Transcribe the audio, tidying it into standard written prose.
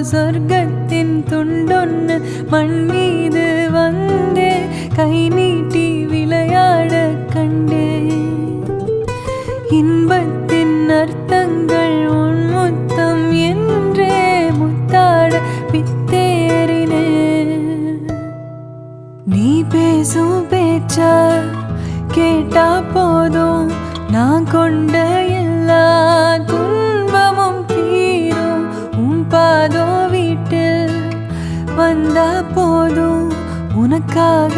சொர்க்கத்தின் துண்டொன்னு மண் மீது வந்தே கை நீட்டி விளையாட கண்டே. இன்பத்தின் அர்த்தங்கள் உன் முத்தம் என்றே முத்தாட பித்தேறினே. நீ பேசும் பேச்ச கேட்டா போதும் நான் கொண்ட எல்லா துன்பமும் தீரும். உன் பாதோ வீட்டில் வந்தா போதும் உனக்காக